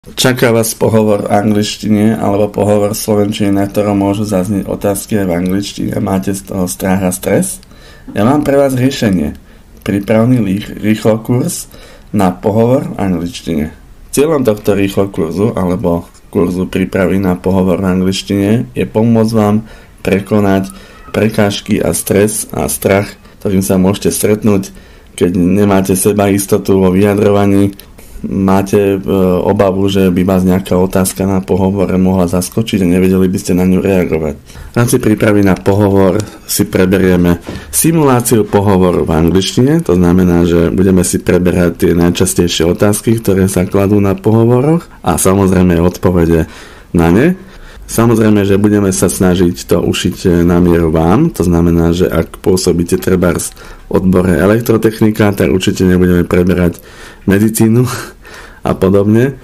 Čaká vás pohovor v angličtine alebo pohovor v slovenčine, na ktorom môžu zaznieť otázky aj v angličtine a máte z toho strach a stres? Ja mám pre vás riešenie. Prípravný rýchlo kurz na pohovor v angličtine. Cieľom tohto rýchlo kurzu alebo kurzu prípravy na pohovor v angličtine je pomôcť vám prekonať prekážky a stres a strach, ktorým sa môžete stretnúť, keď nemáte seba istotu vo vyjadrovaní, máte obavu, že by vás nejaká otázka na pohovore mohla zaskočiť a nevedeli by ste na ňu reagovať. V rámci prípravy na pohovor si preberieme simuláciu pohovoru v angličtine, to znamená, že budeme si preberať tie najčastejšie otázky, ktoré sa kladú na pohovoroch a samozrejme odpovede na ne. Samozrejme, že budeme sa snažiť to ušiť na mieru vám, to znamená, že ak pôsobíte trebárs v odbore elektrotechnika, tak určite nebudeme preberať medicínu a podobne.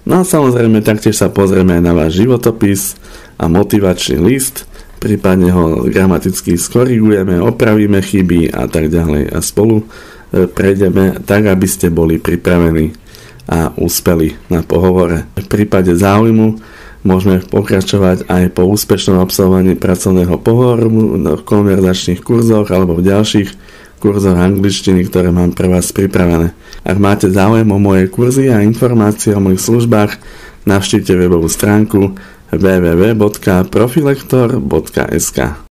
No a samozrejme taktiež sa pozrieme aj na váš životopis a motivačný list, prípadne ho gramaticky skorigujeme, opravíme chyby a tak ďalej a spolu prejdeme tak, aby ste boli pripravení a úspeli na pohovore. V prípade záujmu môžeme pokračovať aj po úspešnom absolvovaní pracovného pohovoru v konverzačných kurzoch alebo v ďalších kurzoch angličtiny, ktoré mám pre vás pripravené. Ak máte záujem o moje kurzy a informácie o mojich službách, navštívte webovú stránku www.profilektor.sk.